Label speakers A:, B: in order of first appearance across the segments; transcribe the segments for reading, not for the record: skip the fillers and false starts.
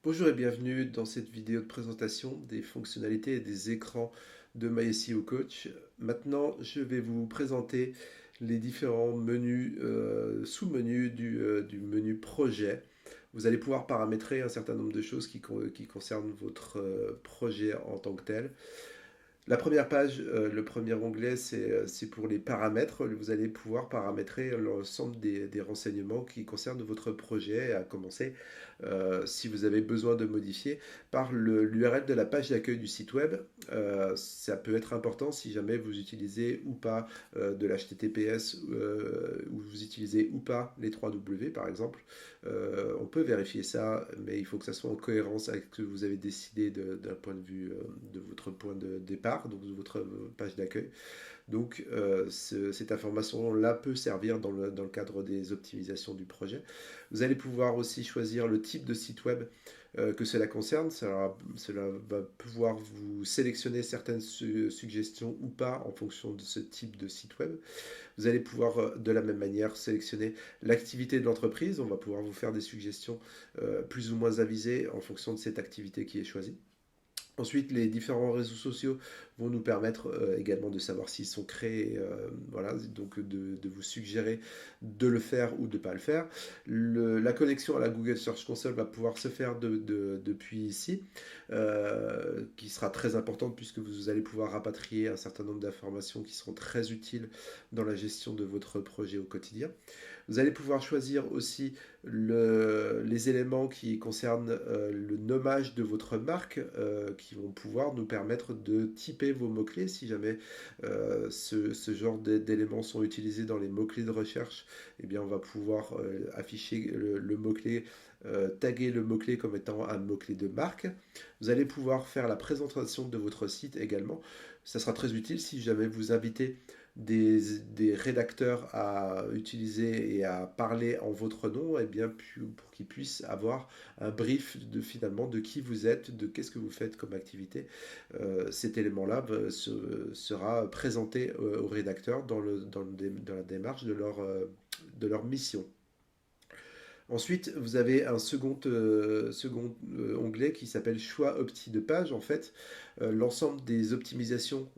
A: Bonjour et bienvenue dans cette vidéo de présentation des fonctionnalités et des écrans de MySEO Coach. Maintenant, je vais vous présenter les différents menus, sous-menus du menu projet. Vous allez pouvoir paramétrer un certain nombre de choses qui concernent votre projet en tant que tel. La première page, le premier onglet, c'est pour les paramètres. Vous allez pouvoir paramétrer l'ensemble des renseignements qui concernent votre projet, à commencer, si vous avez besoin de modifier, par l'URL de la page d'accueil du site web. Ça peut être important si jamais vous utilisez ou pas de l'HTTPS, ou vous utilisez ou pas les 3W par exemple. On peut vérifier ça, mais il faut que ça soit en cohérence avec ce que vous avez décidé d'un point de vue de votre point de départ, donc de votre page d'accueil. Donc cette information-là peut servir dans le cadre des optimisations du projet. Vous allez pouvoir aussi choisir le type de site web que cela concerne. Cela va pouvoir vous sélectionner certaines suggestions ou pas en fonction de ce type de site web. Vous allez pouvoir de la même manière sélectionner l'activité de l'entreprise. On va pouvoir vous faire des suggestions plus ou moins avisées en fonction de cette activité qui est choisie. Ensuite, les différents réseaux sociaux vont nous permettre également de savoir s'ils sont créés, voilà, donc de vous suggérer de le faire ou de ne pas le faire. La connexion à la Google Search Console va pouvoir se faire depuis ici, qui sera très importante puisque vous allez pouvoir rapatrier un certain nombre d'informations qui seront très utiles dans la gestion de votre projet au quotidien. Vous allez pouvoir choisir aussi les éléments qui concernent le nommage de votre marque, qui vont pouvoir nous permettre de typer vos mots-clés. Si jamais ce genre d'éléments sont utilisés dans les mots-clés de recherche, eh bien on va pouvoir afficher le mot-clé, taguer le mot-clé comme étant un mot-clé de marque. Vous allez pouvoir faire la présentation de votre site également. Ça sera très utile si jamais vous invitez des rédacteurs à utiliser et à parler en votre nom, et bien pour qu'ils puissent avoir un brief finalement de qui vous êtes, de qu'est-ce que vous faites comme activité. Cet élément-là sera présenté aux rédacteurs dans la démarche de leur mission. Ensuite, vous avez un second onglet qui s'appelle Choix opti de page. En fait, l'ensemble des optimisations,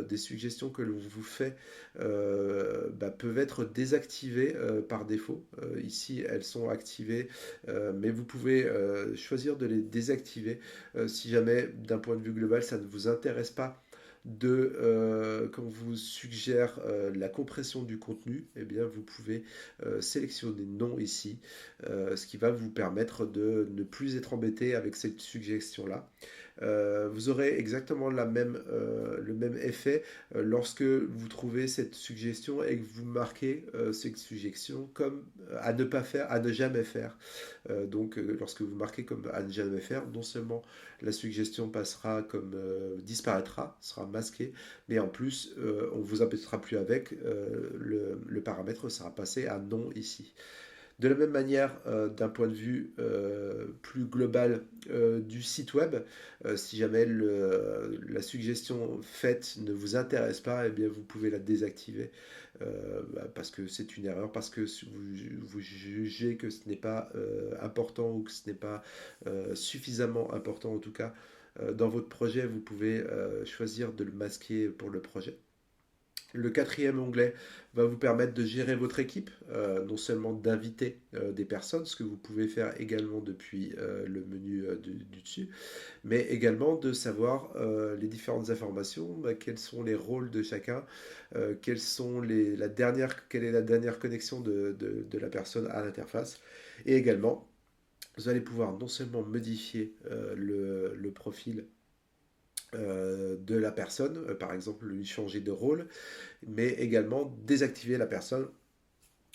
A: des suggestions que l'on vous fait peuvent être désactivées par défaut. Ici, elles sont activées, mais vous pouvez choisir de les désactiver si jamais, d'un point de vue global, ça ne vous intéresse pas quand on vous suggère la compression du contenu, eh bien vous pouvez sélectionner non ici, ce qui va vous permettre de ne plus être embêté avec cette suggestion-là. Vous aurez exactement le même effet lorsque vous trouvez cette suggestion et que vous marquez cette suggestion comme à ne pas faire, à ne jamais faire. Donc lorsque vous marquez comme à ne jamais faire, non seulement la suggestion passera comme disparaîtra, sera masquée, mais en plus on ne vous embêtera plus avec, le paramètre sera passé à non ici. De la même manière, d'un point de vue plus global du site web, si jamais la suggestion faite ne vous intéresse pas, eh bien vous pouvez la désactiver parce que c'est une erreur, parce que vous jugez que ce n'est pas important ou que ce n'est pas suffisamment important en tout cas dans votre projet, vous pouvez choisir de le masquer pour le projet. Le quatrième onglet va vous permettre de gérer votre équipe, non seulement d'inviter des personnes, ce que vous pouvez faire également depuis le menu du dessus, mais également de savoir les différentes informations, quels sont les rôles de chacun, quelle est la dernière connexion de la personne à l'interface, et également vous allez pouvoir non seulement modifier le profil de la personne, par exemple lui changer de rôle, mais également désactiver la personne.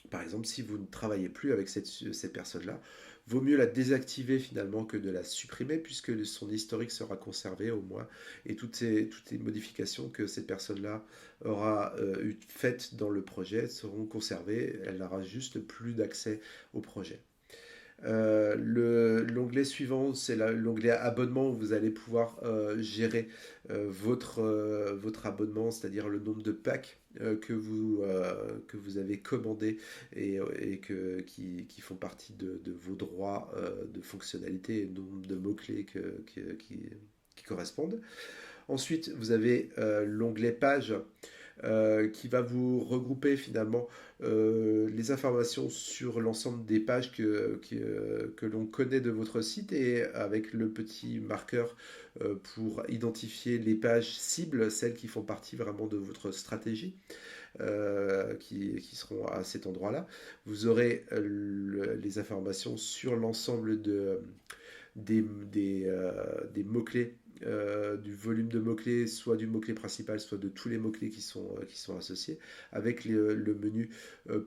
A: Par exemple, si vous ne travaillez plus avec cette personne-là, vaut mieux la désactiver finalement que de la supprimer, puisque son historique sera conservé au moins, et toutes les modifications que cette personne-là aura faites dans le projet seront conservées, elle n'aura juste plus d'accès au projet. L'onglet suivant, c'est l'onglet abonnement où vous allez pouvoir gérer votre abonnement, c'est-à-dire le nombre de packs que vous avez commandés qui font partie de vos droits de fonctionnalité et nombre de mots-clés qui correspondent. Ensuite, vous avez l'onglet Pages qui va vous regrouper finalement les informations sur l'ensemble des pages que l'on connaît de votre site et avec le petit marqueur pour identifier les pages cibles, celles qui font partie vraiment de votre stratégie. Qui seront à cet endroit-là. Vous aurez les informations sur l'ensemble des mots-clés, du volume de mots-clés, soit du mot-clé principal, soit de tous les mots-clés qui sont associés, avec le menu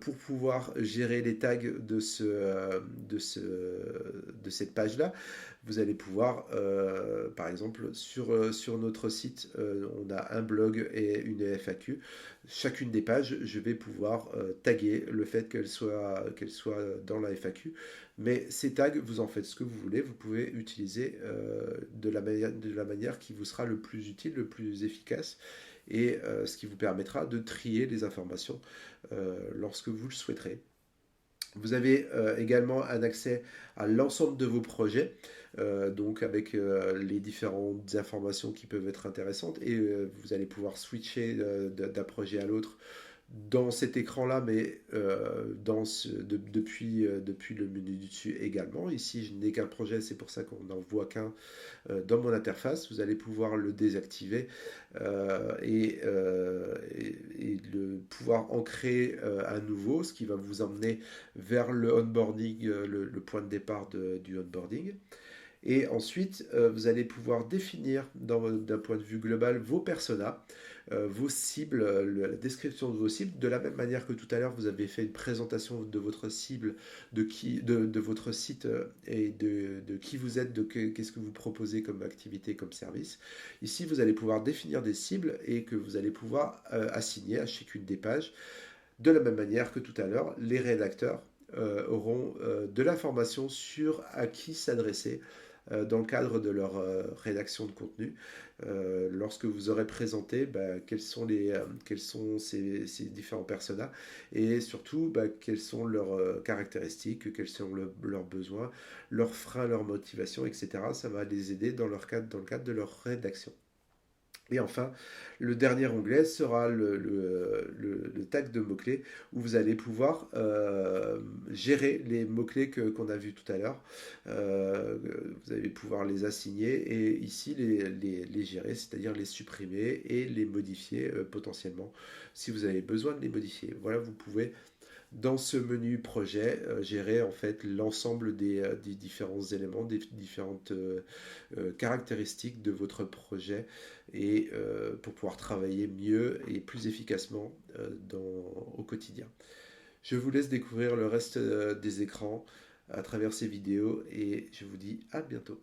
A: pour pouvoir gérer les tags de cette page-là. Vous allez pouvoir, par exemple, sur notre site, on a un blog et une FAQ. Chacune des pages, je vais pouvoir taguer le fait qu'elle soit dans la FAQ. Mais ces tags, vous en faites ce que vous voulez. Vous pouvez utiliser de la manière qui vous sera le plus utile, le plus efficace, et ce qui vous permettra de trier les informations lorsque vous le souhaiterez. Vous avez également un accès à l'ensemble de vos projets, donc avec les différentes informations qui peuvent être intéressantes, et vous allez pouvoir switcher d'un projet à l'autre dans cet écran-là, mais depuis le menu du dessus également. Ici, je n'ai qu'un projet, c'est pour ça qu'on n'en voit qu'un dans mon interface. Vous allez pouvoir le désactiver et pouvoir en créer un nouveau, ce qui va vous emmener vers le onboarding, le point de départ du onboarding. Et ensuite, vous allez pouvoir définir d'un point de vue global vos personas, vos cibles, la description de vos cibles, de la même manière que tout à l'heure, vous avez fait une présentation de votre cible, de votre site et de qui vous êtes, qu'est-ce que vous proposez comme activité, comme service. Ici, vous allez pouvoir définir des cibles et que vous allez pouvoir assigner à chacune des pages. De la même manière que tout à l'heure, les rédacteurs auront de l'information sur à qui s'adresser dans le cadre de leur rédaction de contenu, lorsque vous aurez présenté quels sont ces différents personas et surtout quelles sont leurs caractéristiques, quels sont leurs besoins, leurs freins, leurs motivations, etc. Ça va les aider dans le cadre de leur rédaction. Et enfin, le dernier onglet sera le tag de mots-clés où vous allez pouvoir gérer les mots-clés qu'on a vus tout à l'heure. Vous allez pouvoir les assigner et ici les gérer, c'est-à-dire les supprimer et les modifier potentiellement si vous avez besoin de les modifier. Voilà, vous pouvez dans ce menu projet, gérer en fait l'ensemble des différents éléments, des différentes caractéristiques de votre projet et pour pouvoir travailler mieux et plus efficacement au quotidien. Je vous laisse découvrir le reste des écrans à travers ces vidéos et je vous dis à bientôt.